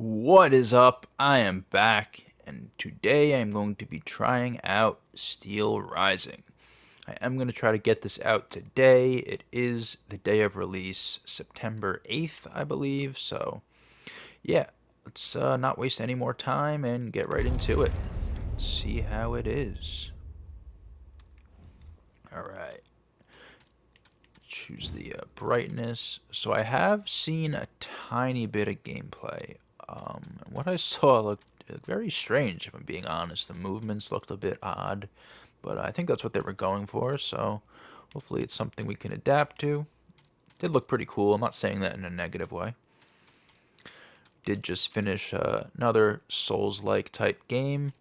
What is up? I am back, and today I'm going to be trying out Steelrising. I am going to try to get this out today. It is the day of release, September 8th, I believe. So, yeah, let's not waste any more time and get right into it. See how it is. Alright, choose the brightness. So I have seen a tiny bit of gameplay. What I saw looked very strange, if I'm being honest. The movements looked a bit odd, but I think that's what they were going for, so hopefully it's something we can adapt to. Did look pretty cool. I'm not saying that in a negative way. Did just finish another Souls-like type game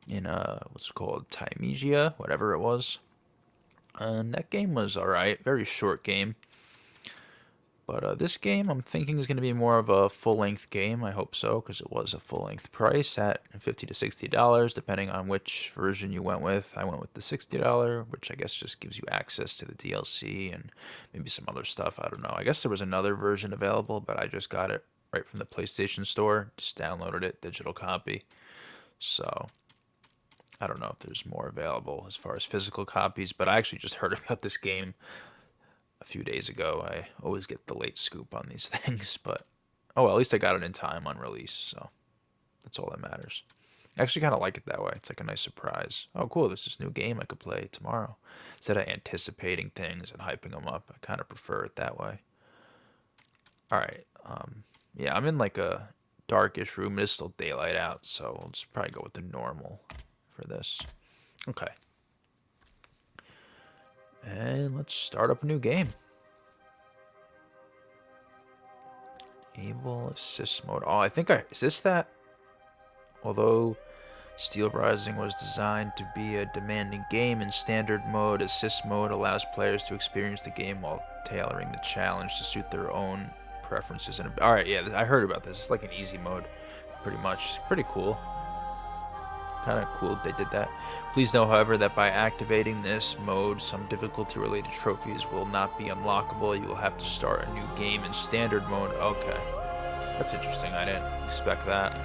in what's it called, Timesia, whatever it was. And that game was alright. Very short game. But this game, I'm thinking, is going to be more of a full-length game. I hope so, because it was a full-length price at $50 to $60, depending on which version you went with. I went with the $60, which I guess just gives you access to the DLC and maybe some other stuff. I don't know. I guess there was another version available, but I just got it right from the PlayStation Store. Just downloaded it, digital copy. So I don't know if there's more available as far as physical copies, but I actually just heard about this game a few days ago. I always get the late scoop on these things, but oh well, at least I got it in time on release, so that's all that matters. I actually kind of like it that way. It's like a nice surprise. Oh, cool, there's this new game I could play tomorrow. Instead of anticipating things and hyping them up, I kind of prefer it that way. All right, yeah, I'm in like a darkish room. It is still daylight out, so I'll just probably go with the normal for this. Okay, and let's start up a new game. Able assist mode. Oh, I think is this that? Although Steelrising was designed to be a demanding game, in standard mode, assist mode allows players to experience the game while tailoring the challenge to suit their own preferences. And all right, yeah, I heard about this. It's like an easy mode, pretty much. It's pretty cool. Kind of cool that they did that. Please know, however, that by activating this mode, some difficulty-related trophies will not be unlockable. You will have to start a new game in standard mode. Okay, that's interesting. I didn't expect that.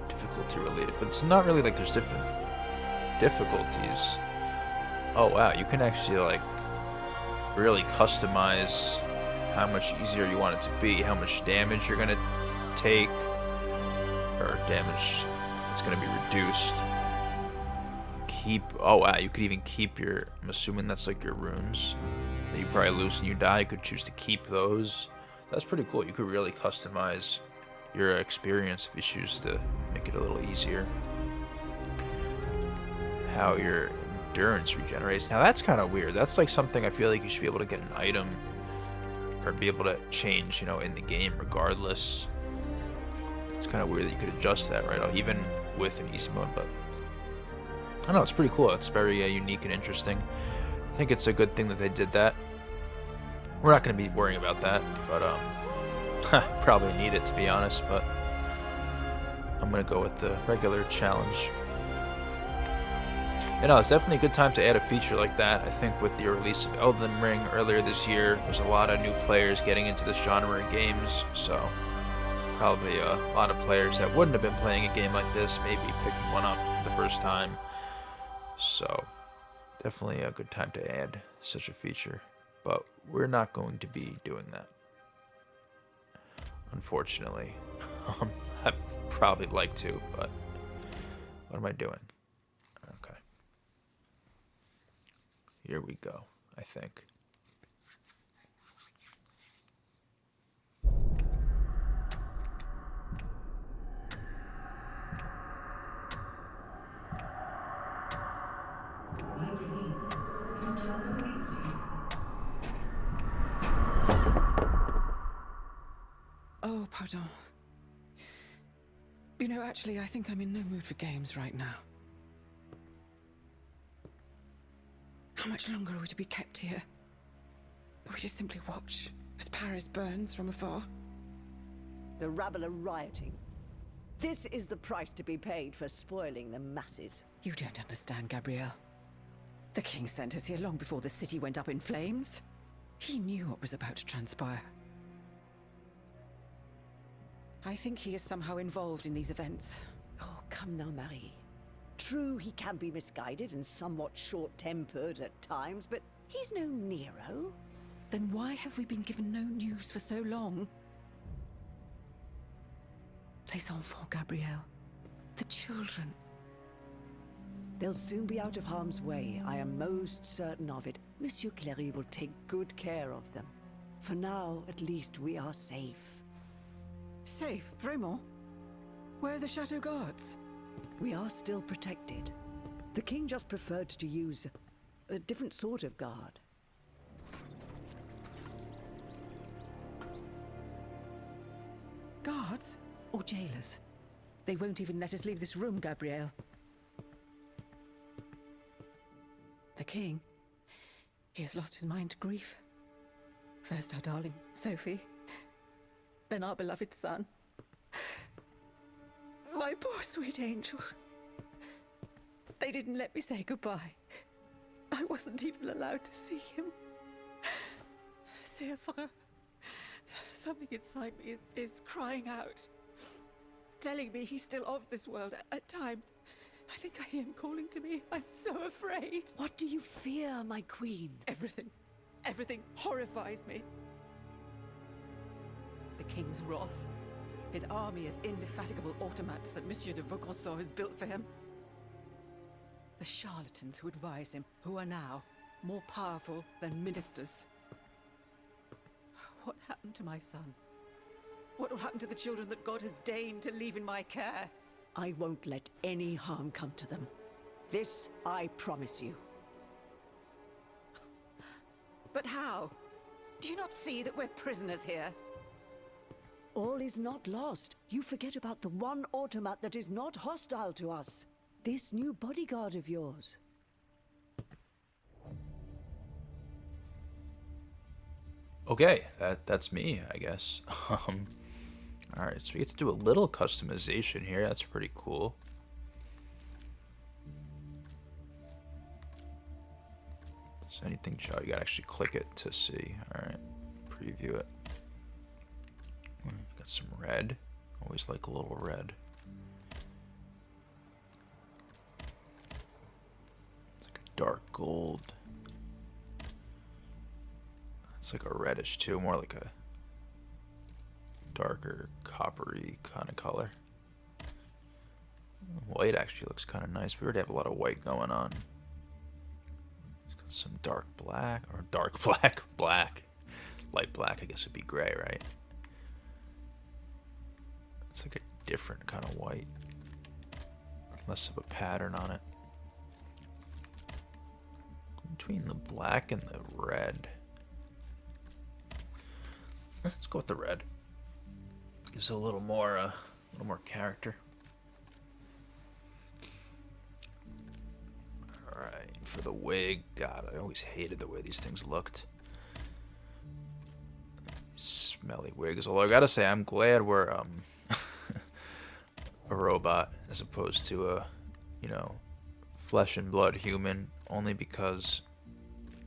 Difficulty related, but it's not really like there's different difficulties. Oh wow, you can actually like really customize how much easier you want it to be, how much damage you're gonna take, or damage that's gonna be reduced. Oh wow, you could even keep your, I'm assuming that's like your runes that you probably lose when you die. You could choose to keep those. That's pretty cool. You could really customize your experience if you choose to make it a little easier. How your endurance regenerates. Now that's kind of weird. That's like something I feel like you should be able to get an item or be able to change, in the game regardless. It's kind of weird that you could adjust that, right? Even with an easy mode, but I don't know, it's pretty cool. It's very unique and interesting. I think it's a good thing that they did that. We're not going to be worrying about that, but probably need it to be honest, but I'm going to go with the regular challenge. It's definitely a good time to add a feature like that. I think with the release of Elden Ring earlier this year, there's a lot of new players getting into this genre of games, so probably a lot of players that wouldn't have been playing a game like this maybe picking one up for the first time. So definitely a good time to add such a feature, but we're not going to be doing that, unfortunately. I'd probably like to, but what am I doing? Okay. Here we go, I think. My queen, your daughter awaits you. Oh, pardon. Actually, I think I'm in no mood for games right now. How much longer are we to be kept here? Or we just simply watch as Paris burns from afar? The rabble are rioting. This is the price to be paid for spoiling the masses. You don't understand, Gabrielle. The king sent us here long before the city went up in flames. He knew what was about to transpire. I think he is somehow involved in these events. Oh, come now, Marie. True, he can be misguided and somewhat short-tempered at times, but he's no Nero. Then why have we been given no news for so long? Les enfants, Gabrielle. The children. They'll soon be out of harm's way. I am most certain of it. Monsieur Cléry will take good care of them. For now, at least, we are safe. Safe, vraiment? Where are the chateau guards? We are still protected. The king just preferred to use a different sort of guard. Guards? Or jailers? They won't even let us leave this room, Gabrielle. The king, he has lost his mind to grief. First our darling, Sophie. Then our beloved son. My poor sweet angel. They didn't let me say goodbye. I wasn't even allowed to see him. C'est affreux. Something inside me is crying out. Telling me he's still of this world. At times, I think I hear him calling to me. I'm so afraid. What do you fear, my queen? Everything. Everything horrifies me. The king's wrath. His army of indefatigable automats that Monsieur de Vaucanson has built for him. The charlatans who advise him, who are now more powerful than ministers. What happened to my son? What will happen to the children that God has deigned to leave in my care? I won't let any harm come to them. This I promise you. But how? Do you not see that we're prisoners here? All is not lost. You forget about the one automat that is not hostile to us. This new bodyguard of yours. Okay, that's me, I guess. Alright, so we get to do a little customization here. That's pretty cool. Is anything, Joe? You gotta actually click it to see. Alright, preview it. Got some red. Always like a little red. It's like a dark gold. It's like a reddish too, more like a darker coppery kind of color. White actually looks kind of nice. We already have a lot of white going on. Some dark black, or dark black, black. Light black, I guess would be gray, right? It's like a different kind of white. Less of a pattern on it. Between the black and the red. Let's go with the red. Gives it a little more character. All right, for the wig, God, I always hated the way these things looked. Smelly wigs. Although I gotta say, I'm glad we're a robot as opposed to a, you know, flesh and blood human. Only because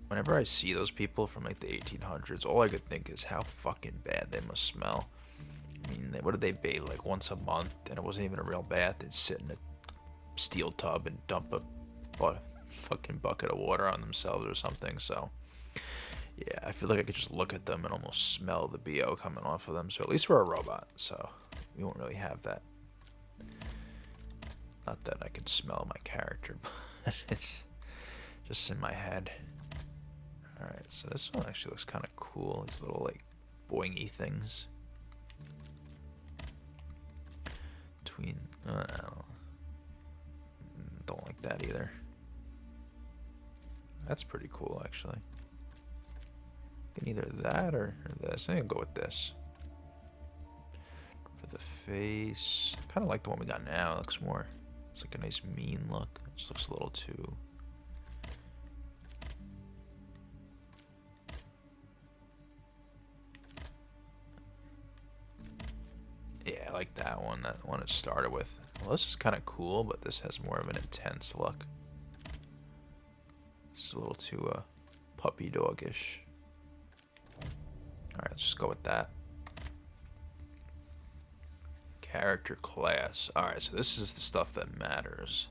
whenever I see those people from like the 1800s, all I could think is how fucking bad they must smell. I mean, what did they bathe like once a month? And it wasn't even a real bath. They'd sit in a steel tub and dump a fucking bucket of water on themselves or something. So, yeah, I feel like I could just look at them and almost smell the BO coming off of them. So at least we're a robot, so we won't really have that. Not that I can smell my character, but it's just in my head. Alright, so this one actually looks kind of cool. These little, like, boingy things. I don't like that either. That's pretty cool, actually. Can either that or this. I think I'll go with this. For the face, I kind of like the one we got now. It looks more, it's like a nice mean look. It just looks a little too... Yeah, I like that one it started with. Well, this is kind of cool, but this has more of an intense look. This is a little too puppy dog-ish. Alright, let's just go with that. Character class. Alright, so this is the stuff that matters.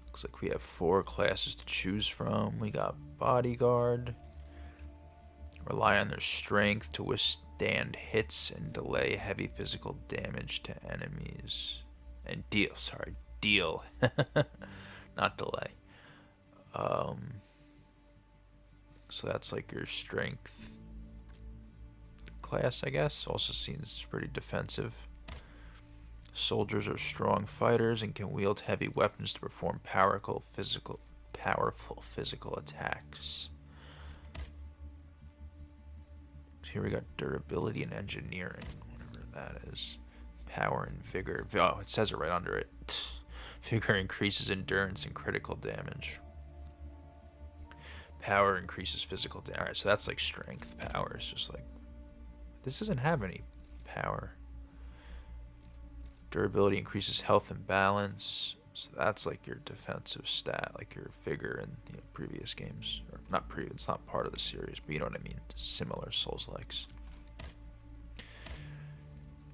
Looks like we have 4 classes to choose from. We got bodyguard. Rely on their strength to withstand hits and delay heavy physical damage to enemies. And deal, sorry, deal. Not delay. So that's like your strength class, I guess. Also seems pretty defensive. Soldiers are strong fighters and can wield heavy weapons to perform powerful physical attacks. Here we got durability and engineering, whatever that is. Power and vigor. Oh, it says it right under it. Vigor increases endurance and critical damage. Power increases physical damage. Alright, so that's like strength. Power is just like... This doesn't have any power. Durability increases health and balance. So that's like your defensive stat, like your vigor in previous games. Or not previous, it's not part of the series, but you know what I mean. Similar Souls-likes.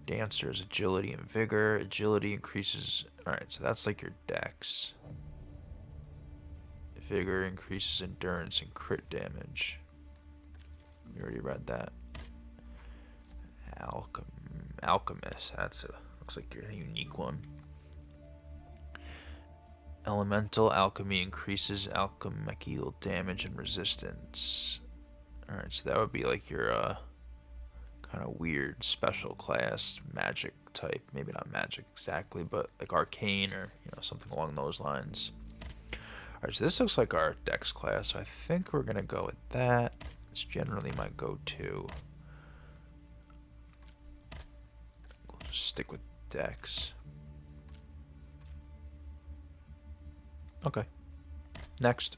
Dancers, agility and vigor. Agility increases... Alright, so that's like your dex. Vigor increases endurance and crit damage. We already read that. Alchemist, looks like a unique one. Elemental alchemy increases alchemical damage and resistance. Alright, so that would be like your kind of weird special class magic type. Maybe not magic exactly, but like arcane or something along those lines. Alright, so this looks like our dex class, so I think we're gonna go with that. It's generally my go-to. We'll just stick with dex. Okay. Next.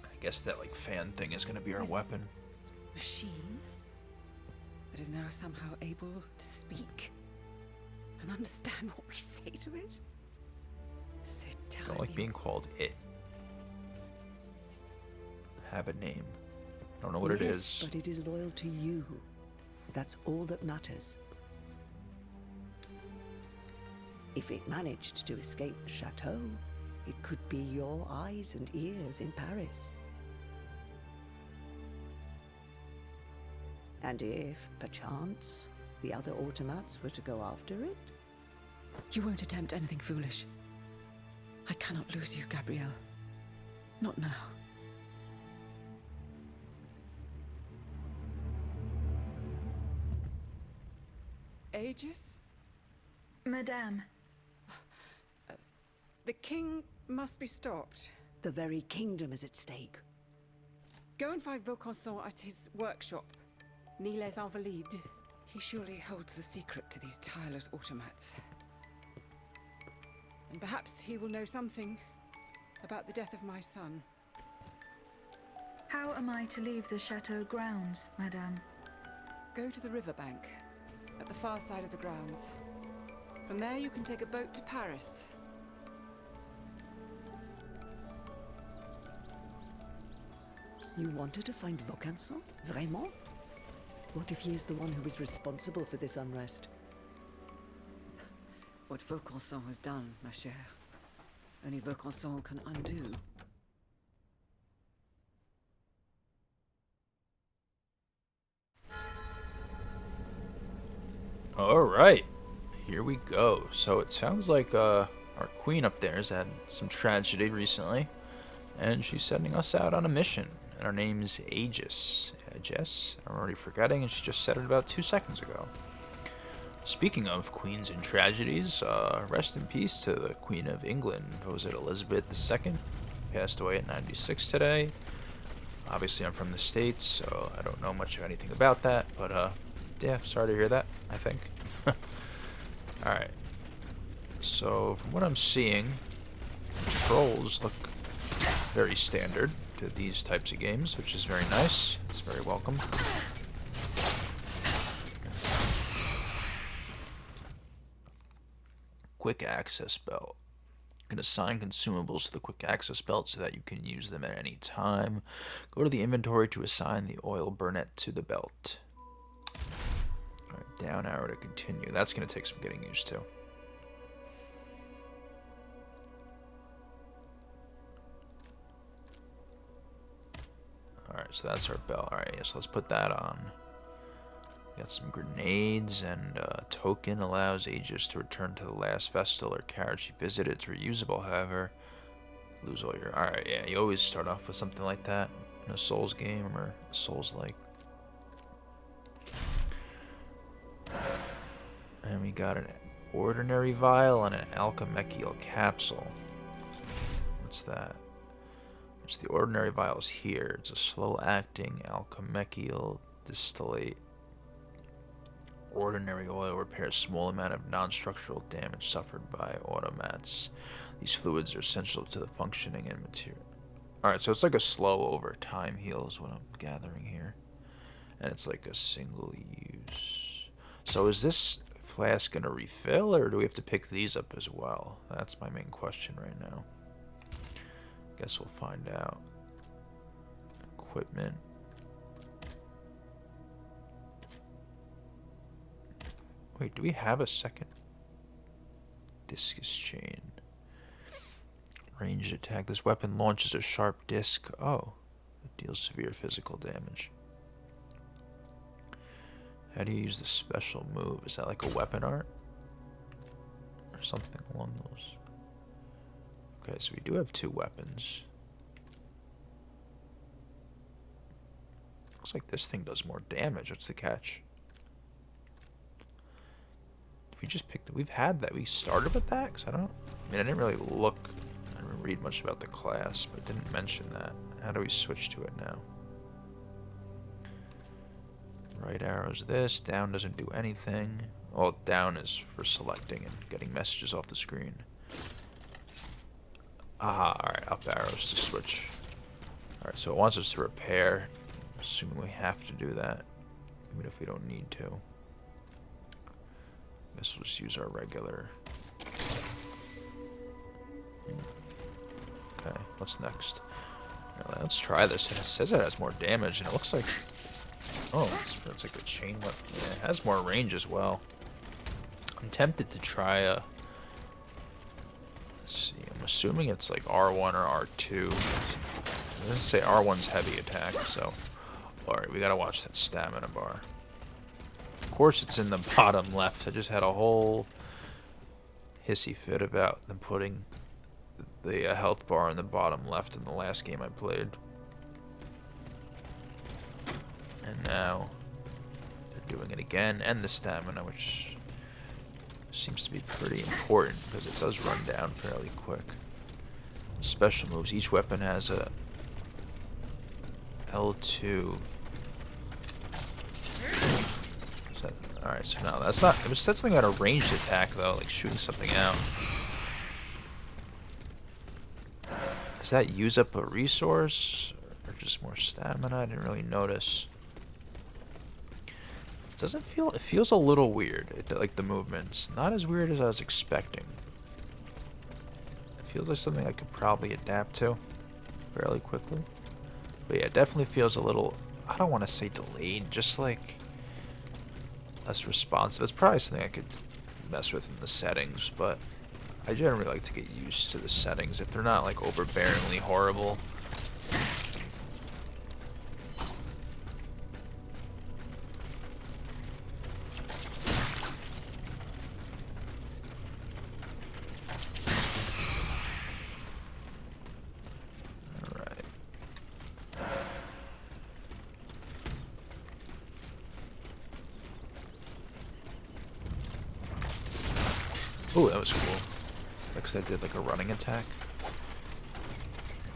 I guess that like fan thing is gonna be our weapon. Machine that is now somehow able to speak and understand what we say to it. I don't like being called it. Have a name. I don't know what it is. But it is loyal to you. That's all that matters. If it managed to escape the chateau, it could be your eyes and ears in Paris. And if, perchance, the other automats were to go after it? You won't attempt anything foolish. I cannot lose you, Gabrielle. Not now. Aegis? Madame. The king must be stopped. The very kingdom is at stake. Go and find Vaucanson at his workshop, Ni les Invalides. He surely holds the secret to these tireless automats. And perhaps he will know something about the death of my son. How am I to leave the chateau grounds, Madame? Go to the riverbank, at the far side of the grounds. From there you can take a boat to Paris. You wanted to find Vaucanson? Vraiment? What if he is the one who is responsible for this unrest? What Vaucanson has done, ma chère, only Vaucanson can undo. Alright, here we go. So it sounds like our queen up there has had some tragedy recently, and she's sending us out on a mission. And her name's Aegis. Jess? I'm already forgetting, and she just said it about 2 seconds ago. Speaking of queens and tragedies, rest in peace to the Queen of England. What was it, Elizabeth II? Passed away at 96 today. Obviously, I'm from the States, so I don't know much of anything about that, but yeah, sorry to hear that, I think. Alright. So, from what I'm seeing, controls look very standard to these types of games, which is very nice. It's very welcome. Quick access belt. You can assign consumables to the quick access belt so that you can use them at any time. Go to the inventory to assign the oil burnet to the belt. Down arrow to continue. That's going to take some getting used to. Alright, so that's our bell. Alright, so let's put that on. Got some grenades, and token allows Aegis to return to the last vestal or carriage you visited. It's reusable, however. Lose all your... Alright, yeah, you always start off with something like that in a Souls game or Souls-like. And we got an ordinary vial and an alchemechial capsule. What's that? It's the ordinary vials here. It's a slow-acting alchemechial distillate. Ordinary oil repairs small amount of non-structural damage suffered by automats. These fluids are essential to the functioning and material. Alright, so it's like a slow over time heal is what I'm gathering here. And it's like a single use. So is this flask going to refill, or do we have to pick these up as well? That's my main question right now. Guess we'll find out. Equipment. Wait, do we have a second? Discus chain. Ranged attack. This weapon launches a sharp disc. Oh. It deals severe physical damage. How do you use the special move? Is that like a weapon art? Or something along those? Okay, so we do have two weapons. Looks like this thing does more damage. What's the catch? We just picked it. We've had that. We started with that? 'Cause I didn't really look. I didn't read much about the class, but it didn't mention that. How do we switch to it now? Right arrow's this. Down doesn't do anything. Well, down is for selecting and getting messages off the screen. Aha, alright, up arrows to switch. Alright, so it wants us to repair, assuming we have to do that, even if we don't need to. Guess we'll just use our regular. Okay, what's next? Let's try this. It says it has more damage, and it looks like... Oh, it's like a chain weapon. Yeah, it has more range as well. I'm tempted to try a... Let's see, I'm assuming it's like R1 or R2. It doesn't say R1's heavy attack, so... Alright, we gotta watch that stamina bar. Of course it's in the bottom left. I just had a whole hissy fit about them putting the health bar in the bottom left in the last game I played. And now they're doing it again, and the stamina, which seems to be pretty important because it does run down fairly quick. Special moves. Each weapon has a L2. Alright, so no, that's not... It was something about a ranged attack, though, like shooting something out. Does that use up a resource? Or just more stamina? I didn't really notice. It doesn't feel... It feels a little weird, like the movements. Not as weird as I was expecting. It feels like something I could probably adapt to fairly quickly. But yeah, it definitely feels a little... I don't want to say delayed, just like... less responsive. It's probably something I could mess with in the settings, but I generally like to get used to the settings if they're not like overbearingly horrible. Ooh, that was cool. Because I did like a running attack.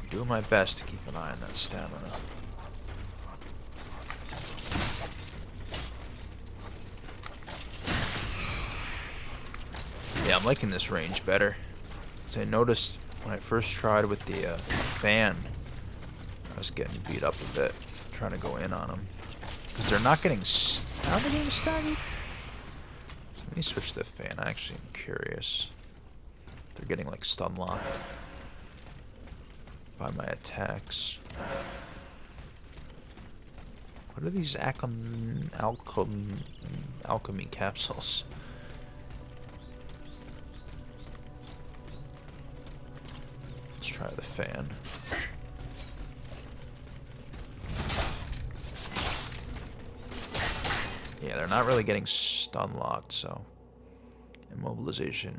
I'm doing my best to keep an eye on that stamina. Yeah, I'm liking this range better. Because I noticed when I first tried with the fan, I was getting beat up a bit, trying to go in on them. Because they're not getting... How are they getting staggered? Let me switch to the fan. I actually am curious. They're getting like stun locked by my attacks. What are these alchemy capsules? Let's try the fan. Yeah, they're not really getting stun locked, so immobilization.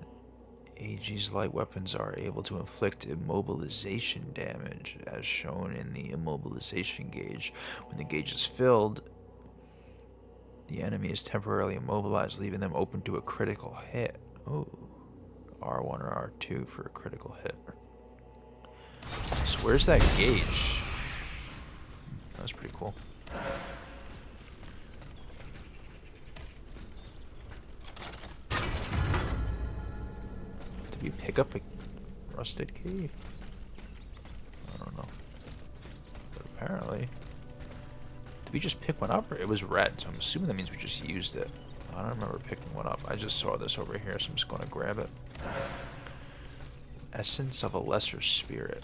AG's light weapons are able to inflict immobilization damage, as shown in the immobilization gauge. When the gauge is filled, the enemy is temporarily immobilized, leaving them open to a critical hit. Oh, R1 or R2 for a critical hit. So where's that gauge? That's pretty cool. Did we pick up a rusted key? I don't know. But apparently... Did we just pick one up? Or it was red, so I'm assuming that means we just used it. I don't remember picking one up. I just saw this over here, so I'm just going to grab it. Essence of a lesser spirit.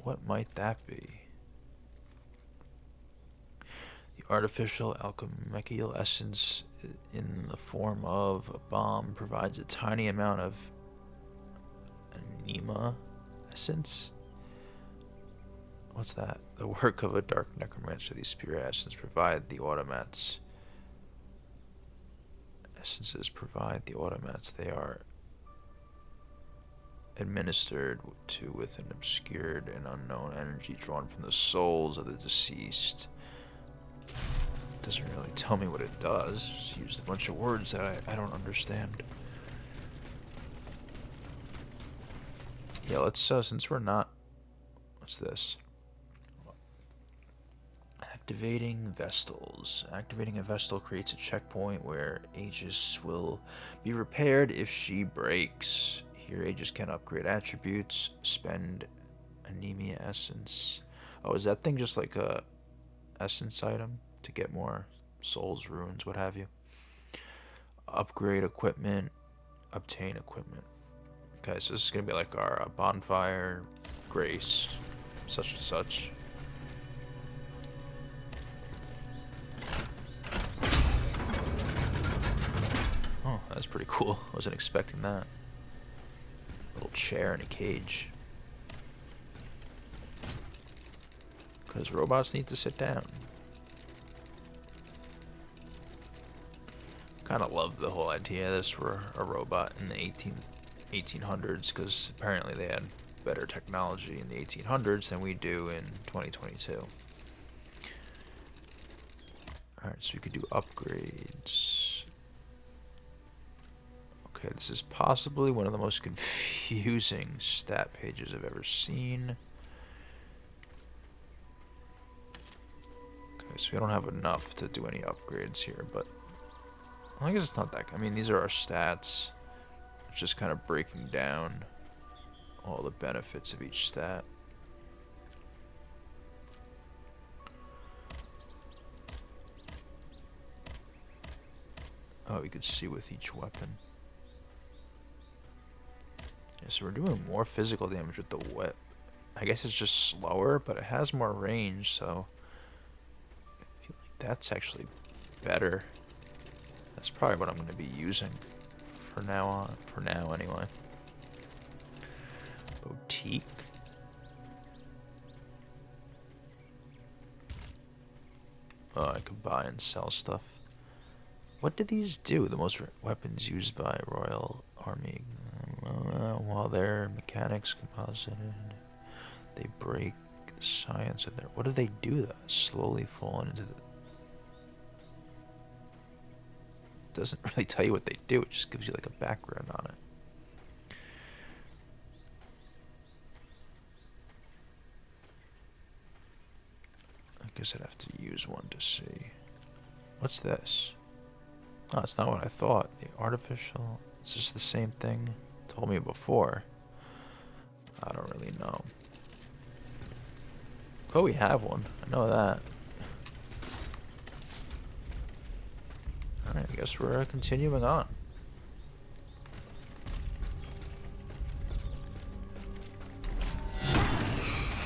What might that be? The artificial alchemical essence in the form of a bomb provides a tiny amount of anima essence. What's that? The work of a dark necromancer. These spirit essence provide the automats. Essences provide the automats. They are administered to with an obscured and unknown energy drawn from the souls of the deceased. Doesn't really tell me what it does. Just used a bunch of words that I don't understand. Yeah, let's since we're not... What's this? Activating Vestals. Activating a Vestal creates a checkpoint where Aegis will be repaired if she breaks. Here Aegis can upgrade attributes, spend anemia essence. Oh, is that thing just like a essence item to get more souls, runes, what have you? Upgrade equipment, obtain equipment. Okay, so this is gonna be like our bonfire, grace, such and such. Oh, that's pretty cool. Wasn't expecting that. Little chair and a cage. Because robots need to sit down. Kind of love the whole idea of this for a robot in the 1800s, because apparently they had better technology in the 1800s than we do in 2022. Alright, so we could do upgrades. Okay, this is possibly one of the most confusing stat pages I've ever seen. Okay, so we don't have enough to do any upgrades here, but I guess it's not that. I mean, these are our stats. It's just kind of breaking down all the benefits of each stat. Oh, we could see with each weapon. Yeah, so we're doing more physical damage with the whip. I guess it's just slower, but it has more range, so I feel like that's actually better. That's probably what I'm going to be using for now on. For now, anyway. Boutique. Oh, I could buy and sell stuff. What do these do? The most weapons used by Royal Army. While their mechanics composited, they break the science of their... What do they do though? Slowly fall into the... Doesn't really tell you what they do, it just gives you like a background on it. I guess I'd have to use one to see. What's this? Oh, it's not what I thought. The artificial... Is this the same thing? Told me before. I don't really know. Oh, we have one. I know that. Alright, I guess we're continuing on.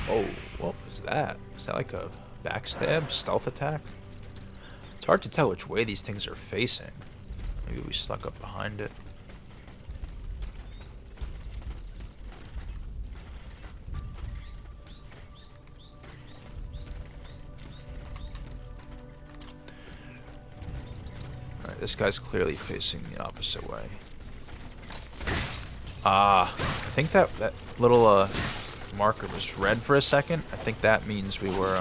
Oh, what was that? Is that like a Backstab? Stealth attack? It's hard to tell which way these things are facing. Maybe we snuck up behind it. Alright, this guy's clearly facing the opposite way. Ah, I think that little marker was red for a second. I think that means we were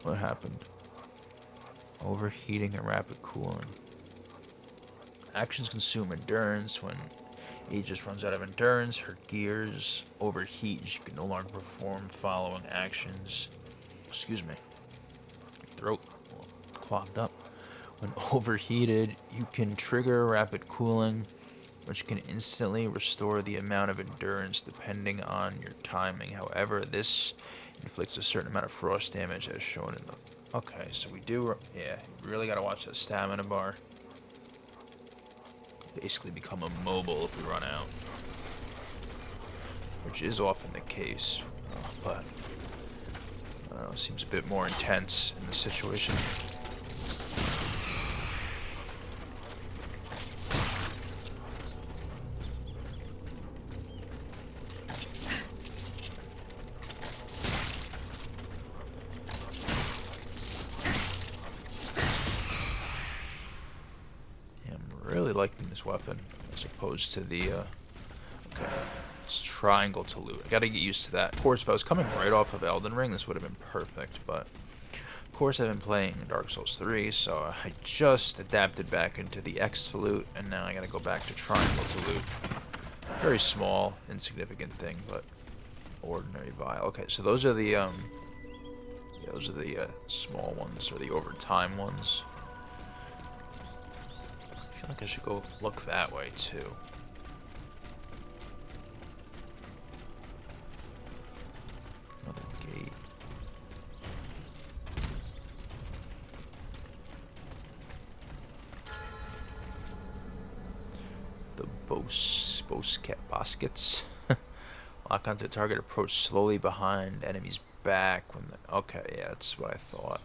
what happened? Overheating and rapid cooling. Actions consume endurance. When Aegis runs out of endurance, her gears overheat. She can no longer perform following actions. Excuse me. Throat clogged up. When overheated, you can trigger rapid cooling, which can instantly restore the amount of endurance depending on your timing. However, this inflicts a certain amount of frost damage as shown in the... Okay, so we do... Yeah, you really gotta watch that stamina bar. Basically become immobile if we run out. Which is often the case, but... I don't know, it seems a bit more intense in this situation. Really liking this weapon as opposed to the okay, it's triangle to loot. I gotta get used to that. Of course, if I was coming right off of Elden Ring, this would have been perfect, but of course I've been playing Dark Souls 3, so I just adapted back into the X to loot, and now I gotta go back to triangle to loot. Very small, insignificant thing, but ordinary vial. Okay, so those are the yeah, those are the small ones, or the overtime ones. I feel like I should go look that way too. Another gate. The baskets. Lock onto the target, approach slowly behind enemy's back when the... Okay, yeah, that's what I thought.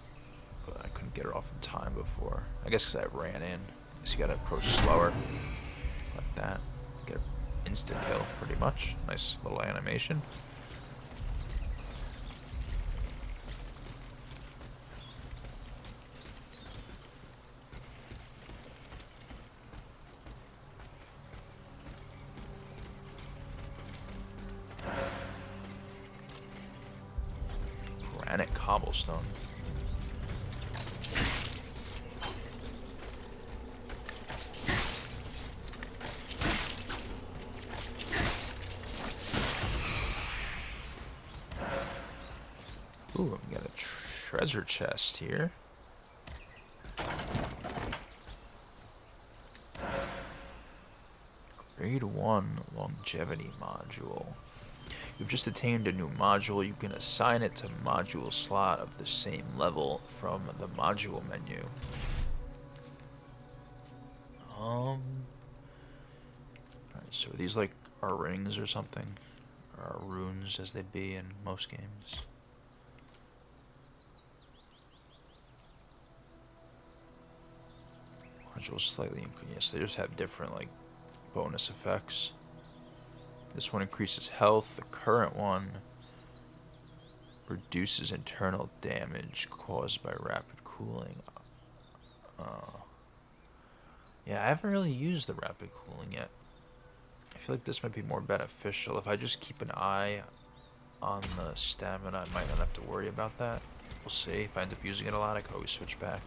But I couldn't get her off in time before. I guess because I ran in. So you gotta approach slower, like that. Get an instant kill, pretty much. Nice little animation. Granite cobblestone. Ooh, we got a treasure chest here. Grade 1 longevity module. You've just attained a new module. You can assign it to module slot of the same level from the module menu. Alright, so are these like are rings or something? Or are runes as they'd be in most games? Modules slightly increase. Yes, they just have different like bonus effects. This one increases health. The current one reduces internal damage caused by rapid cooling. Yeah, I haven't really used the rapid cooling yet. I feel like this might be more beneficial. If I just keep an eye on the stamina, I might not have to worry about that. We'll see. If I end up using it a lot, I can always switch back.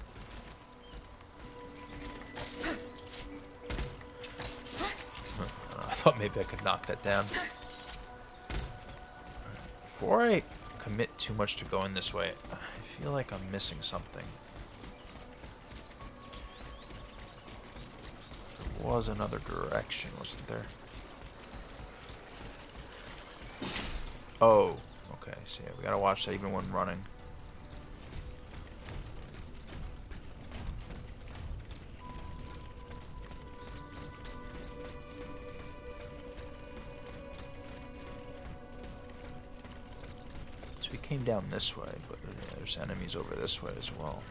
I thought maybe I could knock that down. Before I commit too much to going this way, I feel like I'm missing something. There was another direction, wasn't there? Oh, okay. So yeah, we gotta watch that even when running. We came down this way, but there's enemies over this way as well.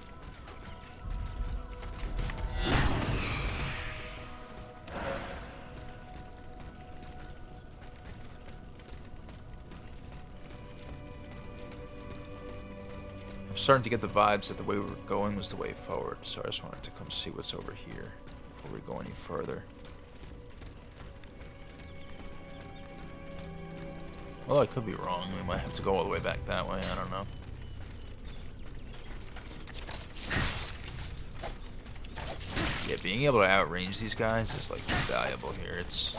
I'm starting to get the vibes that the way we were going was the way forward, so I just wanted to come see what's over here before we go any further. Well, I could be wrong. We might have to go all the way back that way. I don't know. Yeah, being able to outrange these guys is like valuable here. It's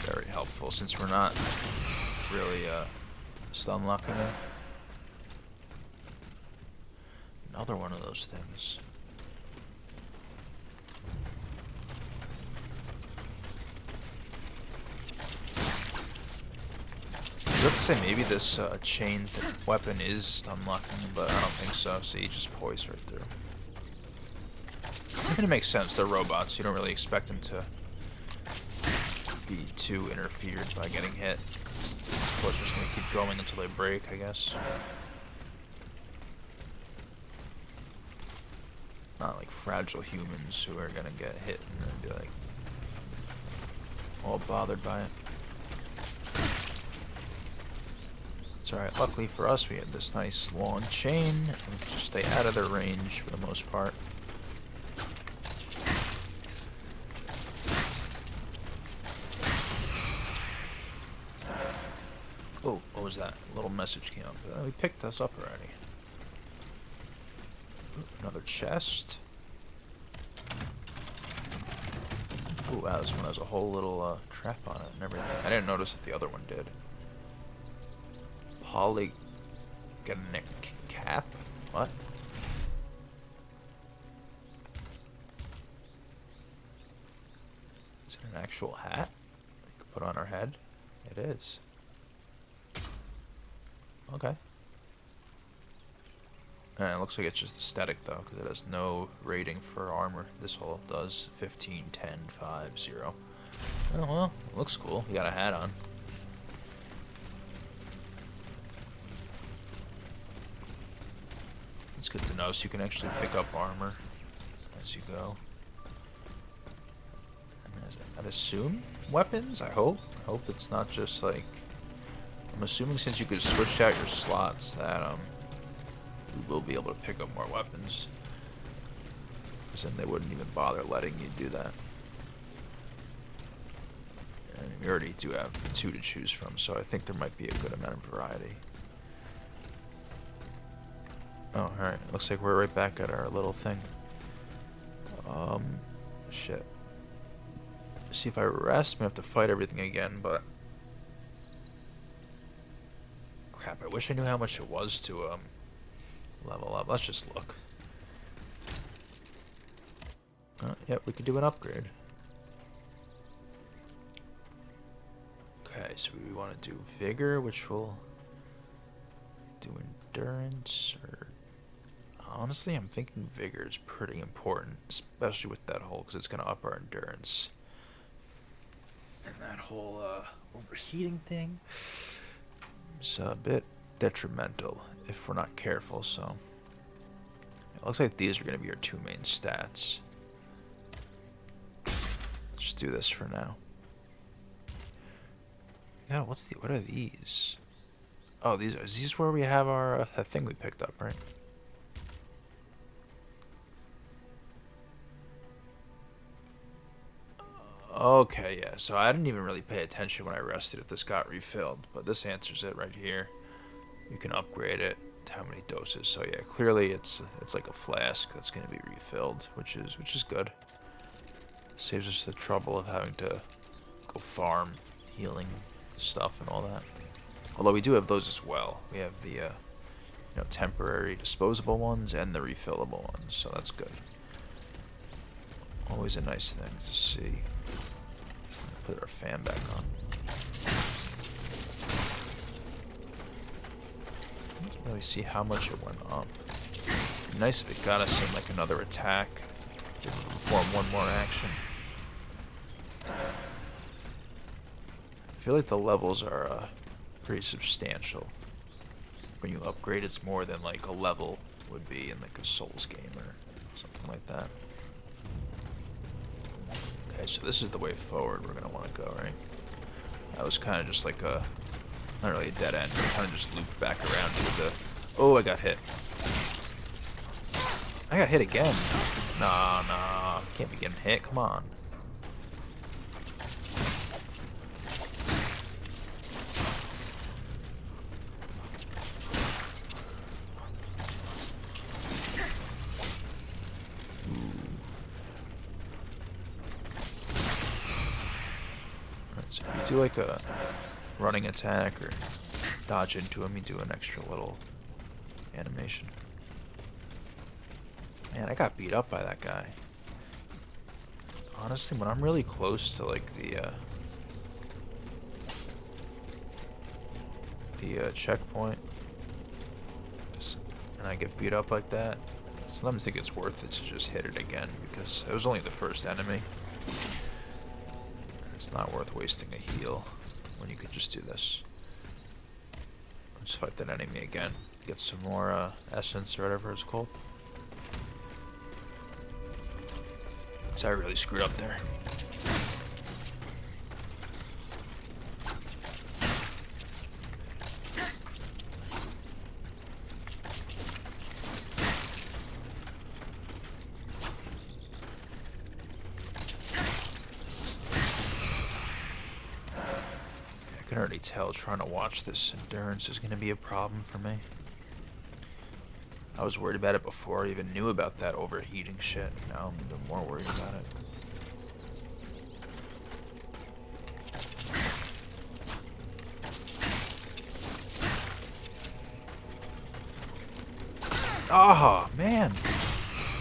very helpful since we're not really stun locking them. Another one of those things. I was about to say maybe this chain weapon is stun locking, but I don't think so. See, you just poise right through. I mean, it makes sense. They're robots. You don't really expect them to be too interfered by getting hit. Of course, we're just gonna keep going until they break, I guess. Not like fragile humans who are gonna get hit and then be like all bothered by it. It's alright. Luckily for us, we have this nice long chain, and we can just stay out of their range for the most part. Oh, what was that? A little message came up. We picked us up already. Ooh, another chest. Oh wow, this one has a whole little trap on it and everything. I didn't notice that the other one did. Polygonic cap? What? Is it an actual hat we could put on our head? It is. Okay. And it looks like it's just aesthetic though, because it has no rating for armor. This whole does 15, 10, 5, 0. Oh well, it looks cool. You got a hat on. It's good to know, so you can actually pick up armor as you go. And I'd assume weapons, I hope. I hope it's not just like... I'm assuming since you could switch out your slots that we will be able to pick up more weapons. Because then they wouldn't even bother letting you do that. And we already do have 2 to choose from, so I think there might be a good amount of variety. Oh, alright. Looks like we're right back at our little thing. Shit. See, if I rest, I'm gonna have to fight everything again, but... Crap, I wish I knew how much it was to, level up. Let's just look. Yep, we could do an upgrade. Okay, so we want to do Vigor, which will do Endurance, or... Honestly, I'm thinking Vigor is pretty important, especially with that hole, because it's going to up our Endurance. And that whole overheating thing is a bit detrimental if we're not careful, so... It looks like these are going to be our 2 main stats. Just do this for now. Yeah, what are these? Oh, is these where we have our that thing we picked up, right? Okay, yeah, so I didn't even really pay attention when I rested if this got refilled, but this answers it right here. You can upgrade it to how many doses. So yeah, clearly it's like a flask that's going to be refilled, which is good. Saves us the trouble of having to go farm healing stuff and all that. Although we do have those as well. We have the temporary disposable ones and the refillable ones, so that's good. Always a nice thing to see. Put our fan back on. I don't really see how much it went up. It'd be nice if it got us in like another attack. If we perform one more action. I feel like the levels are pretty substantial. when you upgrade, it's more than like a level would be in like a Souls game or something like that. Okay, so this is the way forward we're gonna want to go, right? That was kind of just like a, not really a dead end, but kind of just looped back around to the, oh, I got hit. I got hit again. Nah, nah, can't be getting hit, come on. So if you do like a running attack or dodge into him, you do an extra little animation. Man, I got beat up by that guy. Honestly, when I'm really close to like the checkpoint, and I get beat up like that, sometimes I think it's worth it to just hit it again, because it was only the first enemy. It's not worth wasting a heal when you could just do this. Let's fight that enemy again. Get some more essence or whatever it's called. So I really screwed up there. I can already tell trying to watch this endurance is going to be a problem for me. I was worried about it before I even knew about that overheating shit. Now I'm even more worried about it. Ah, man!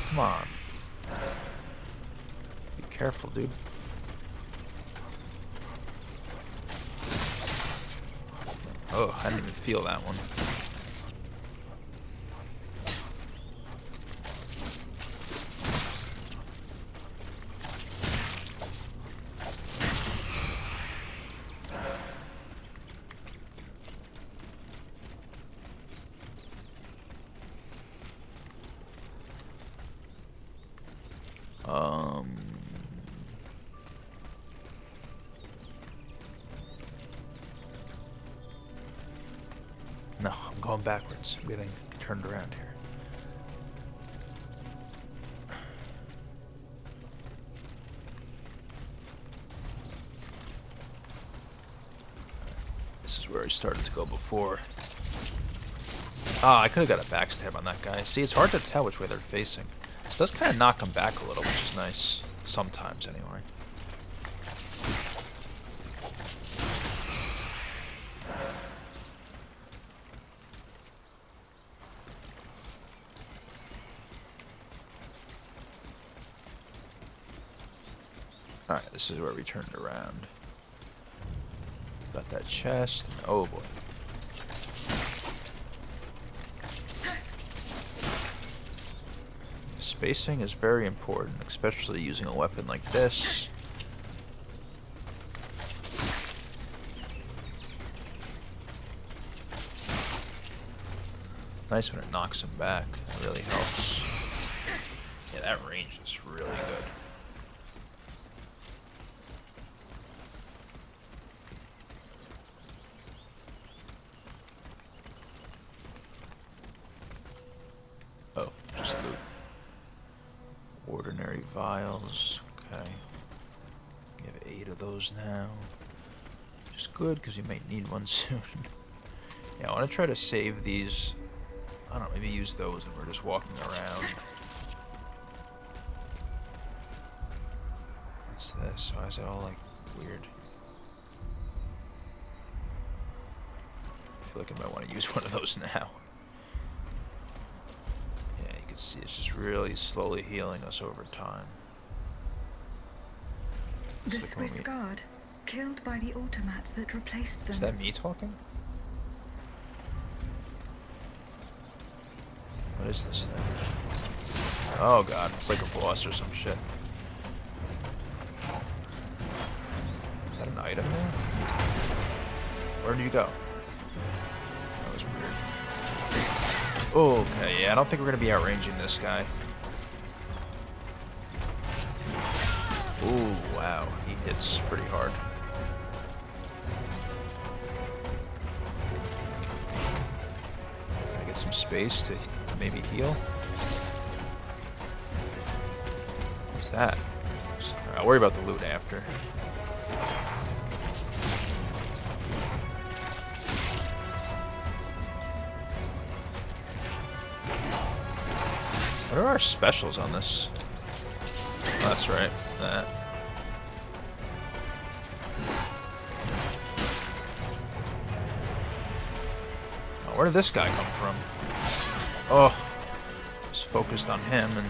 Come on. Be careful, dude. Oh, I didn't even feel that one. No, I'm going backwards. I'm getting turned around here. This is where I started to go before. Ah, I could have got a backstab on that guy. See, it's hard to tell which way they're facing. This does kind of knock them back a little, which is nice. Sometimes, anyway. Alright, this is where we turned around. Got that chest. Oh boy. Spacing is very important, especially using a weapon like this. Nice when it knocks him back. That really helps. Yeah, that range is really good. Oh, just loot. Ordinary vials. Okay. We have 8 of those now. Which is good, because we might need one soon. Yeah, I want to try to save these. I don't know, maybe use those when we're just walking around. What's this? Why is it all, like, weird? I feel like I might want to use one of those now. Yeah, you can see it's just really slowly healing us over time. The It's like when Swiss guard, killed by the automats that replaced them. Is that me talking? What is this thing? Oh god, it's like a boss or some shit. Is that an item there? Where do you go? That was weird. Okay, yeah, I don't think we're gonna be outranging this guy. Ooh, wow, he hits pretty hard. Gotta get some space to maybe heal. What's that? I'll worry about the loot after. What are our specials on this? Oh, that's right. That. Oh, where did this guy come from? Oh, just focused on him and.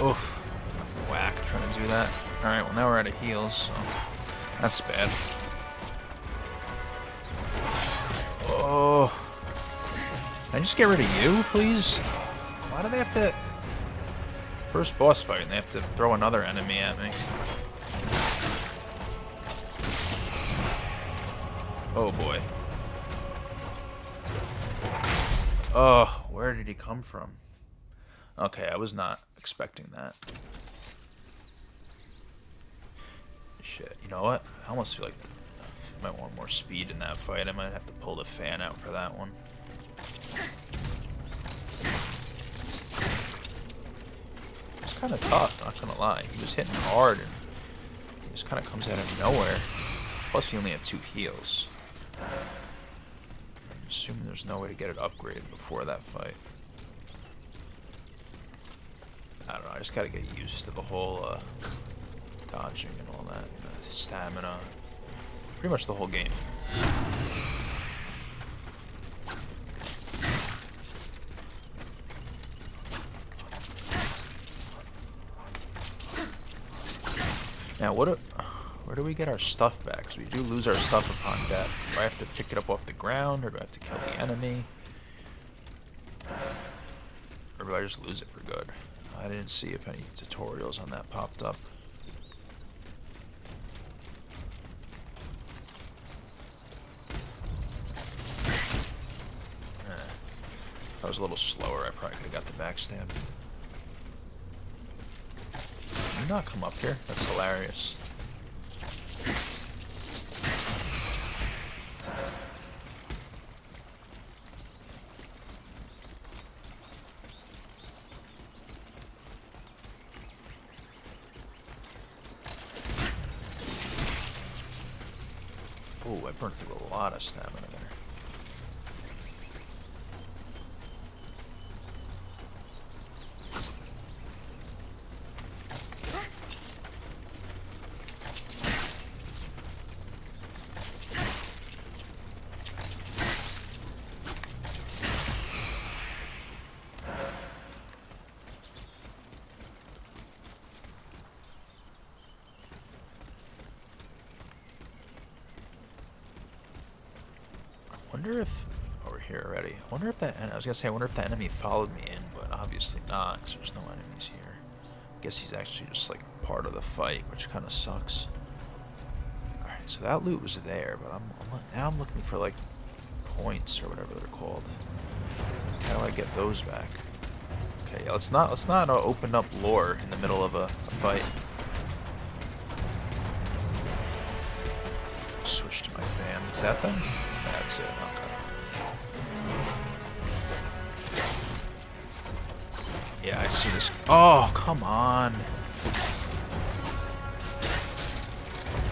Oof. Whack, trying to do that. Alright, well now we're out of heals, so that's bad. Oh. Can I just get rid of you, please? Why do they have to... First boss fight, and they have to throw another enemy at me. Oh boy. Oh, where did he come from? Okay, I was not expecting that. Shit, you know what? I almost feel like I might want more speed in that fight. I might have to pull the fan out for that one. It's kind of tough, not gonna lie. He was hitting hard and he just kind of comes out of nowhere. Plus, he only had 2 heals. I'm assuming there's no way to get it upgraded before that fight. I don't know, I just gotta get used to the whole dodging and all that, stamina, pretty much the whole game. Now, where do we get our stuff back? Because we do lose our stuff upon death. Do I have to pick it up off the ground, or do I have to kill the enemy? Or do I just lose it for good? I didn't see if any tutorials on that popped up. If I was a little slower, I probably could have got the backstab. Can you not come up here? That's hilarious. Ooh, I burned through a lot of stamina there. I wonder if... Oh, we're here already. I wonder if that... I was gonna say, I wonder if that enemy followed me in, but obviously not, because there's no enemies here. I guess he's actually just, like, part of the fight, which kind of sucks. Alright, so that loot was there, but now I'm looking for, like, points or whatever they're called. How do I get those back? Okay, yeah, let's not open up lore in the middle of a fight. Switch to my fan. Is that them? That's it. Okay. Yeah, I see this. Oh, come on.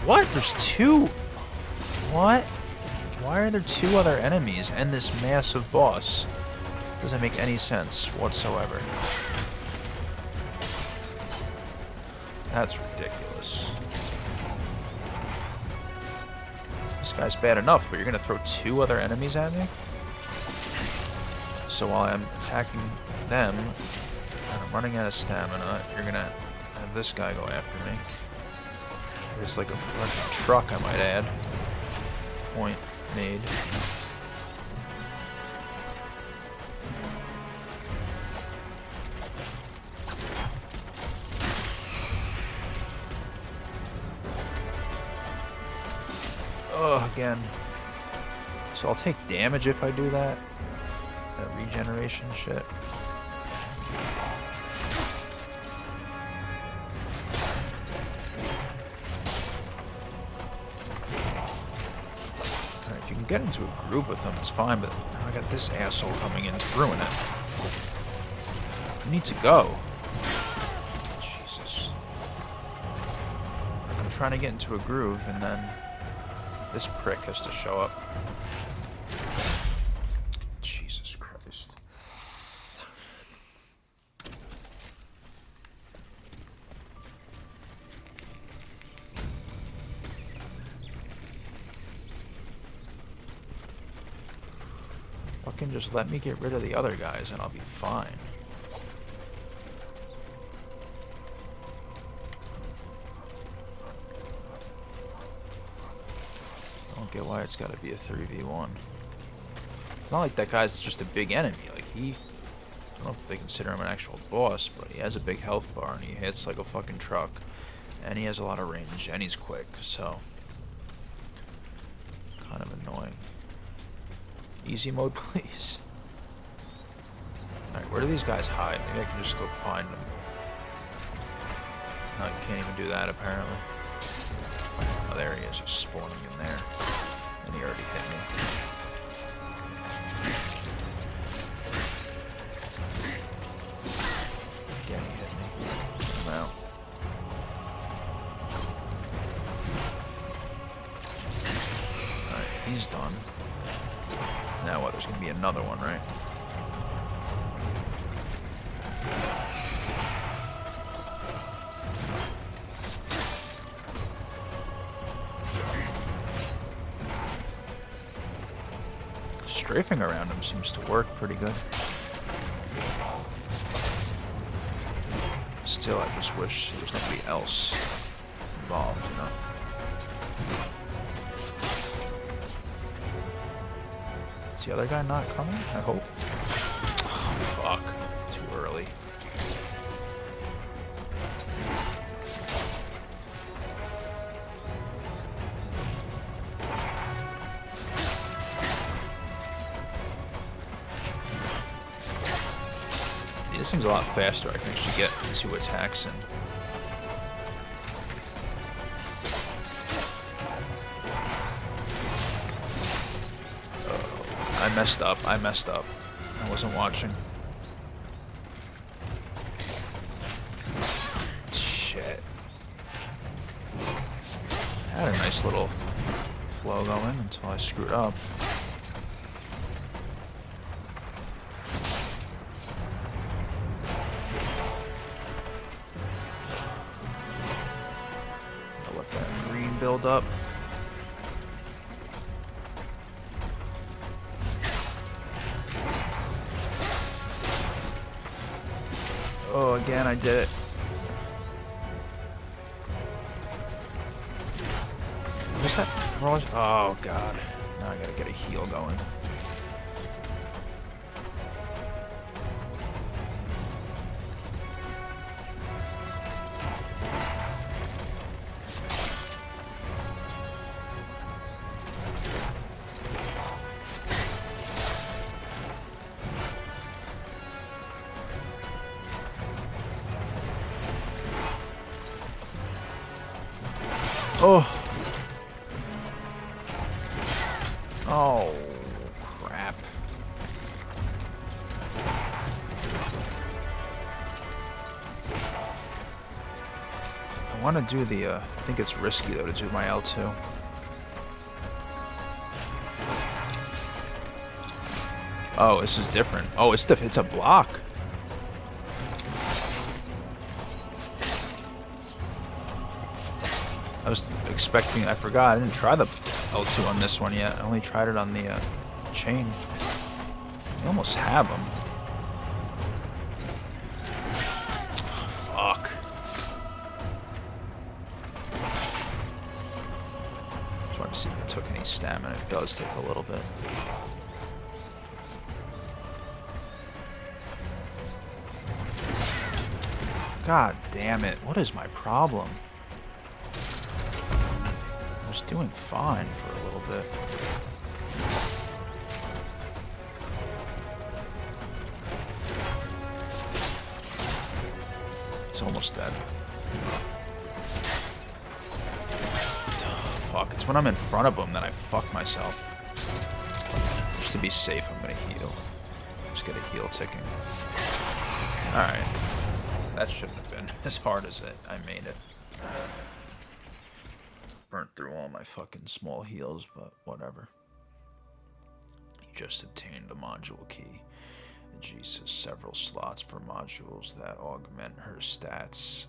What? There's 2? What? Why are there 2 other enemies and this massive boss? Doesn't make any sense whatsoever. That's ridiculous. This guy's bad enough, but you're gonna throw 2 other enemies at me? So while I'm attacking them, and I'm running out of stamina, you're gonna have this guy go after me. It's like a fucking truck, I might add. Point made. Oh, again. So I'll take damage if I do that. That regeneration shit. Alright, if you can get into a group with them, it's fine, but now I got this asshole coming in to ruin it. I need to go. Jesus. I'm trying to get into a groove, and then this prick has to show up. Jesus Christ. Fucking just let me get rid of the other guys and I'll be fine. I don't get why it's gotta be a 3v1. It's not like that guy's just a big enemy. Like, I don't know if they consider him an actual boss, but he has a big health bar and he hits like a fucking truck. And he has a lot of range and he's quick, so kind of annoying. Easy mode, please. Alright, where do these guys hide? Maybe I can just go find them. No, you can't even do that, apparently. Oh, there he is, just spawning in there. And he already hit me. Again, he hit me. I'm out. Alright, he's done. Now what? There's gonna be another one, right? Strafing around him seems to work pretty good. Still, I just wish there was nobody else involved, you know? Is the other guy not coming? I hope. Oh, fuck. Too early. This thing's a lot faster. I can actually get 2 attacks in. I messed up. I messed up. I wasn't watching. Shit. I had a nice little flow going until I screwed up. I'll let that green build up. Oh, again, I did it. What's that? Oh, God. Now I gotta get a heal going. Oh. Oh, crap. I want to do the, I think it's risky, though, to do my L2. Oh, this is different. Oh, it's a block. I was expecting, I forgot, I didn't try the L2 on this one yet. I only tried it on the chain. I almost have them. Oh, fuck. Just wanted to see if it took any stamina. It does take a little bit. God damn it. What is my problem? I was doing fine for a little bit. He's almost dead. Fuck, it's when I'm in front of him that I fuck myself. Just to be safe, I'm gonna heal. Just get a heal ticking. Alright. That shouldn't have been as hard as I made it. Burnt through all my fucking small heals, but whatever. You just obtained a module key. Jesus, several slots for modules that augment her stats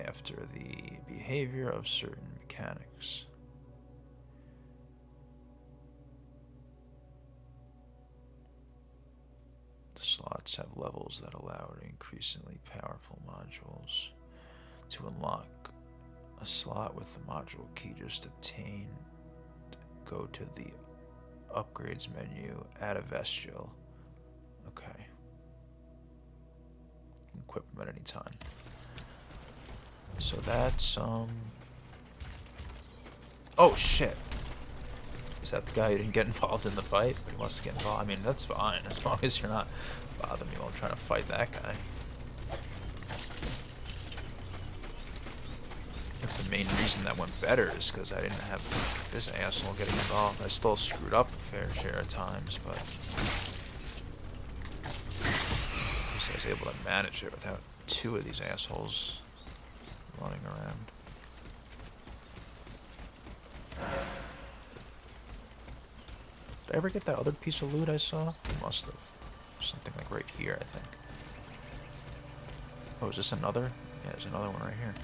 after the behavior of certain mechanics. The slots have levels that allow increasingly powerful modules. To unlock a slot with the module key just obtained, go to the upgrades menu, add a vestal. Okay. Equip them at any time. So that's, oh shit! Is that the guy who didn't get involved in the fight? But he wants to get involved? I mean, that's fine, as long as you're not bothering me while I'm trying to fight that guy. That's the main reason that went better, is because I didn't have this asshole getting involved. I still screwed up a fair share of times, but at least I was able to manage it without two of these assholes running around. Did I ever get that other piece of loot I saw? I must have. Something like right here, I think. Oh, is this another? Yeah, there's another one right here.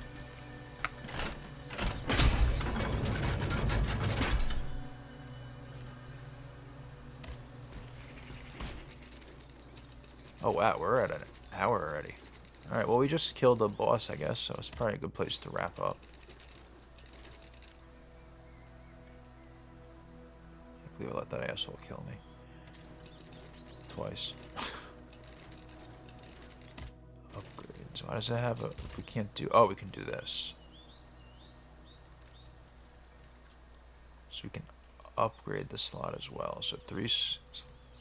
Oh wow, we're at an hour already. Alright, well we just killed a boss, I guess, so it's probably a good place to wrap up. I can't believe I let that asshole kill me. Twice. Upgrades. Why does it have a... If we can't do... Oh, we can do this. So we can upgrade the slot as well. So 3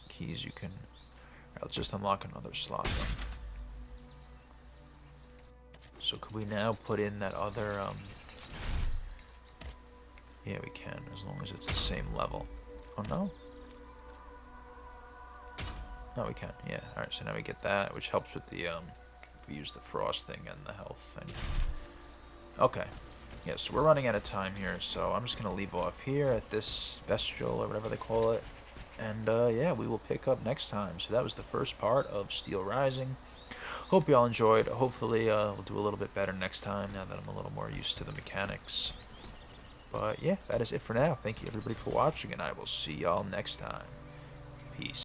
keys you can... Alright, let's just unlock another slot then. So could we now put in that other, Yeah, we can, as long as it's the same level. Oh, no? No, we can, yeah. Alright, so now we get that, which helps with the, if we use the frost thing and the health thing. Okay. Yeah, so we're running out of time here, so I'm just gonna leave off here at this vestal, or whatever they call it. And, yeah, we will pick up next time. So that was the first part of Steelrising. Hope y'all enjoyed. Hopefully, we'll do a little bit better next time, now that I'm a little more used to the mechanics. But, yeah, that is it for now. Thank you, everybody, for watching, and I will see y'all next time. Peace.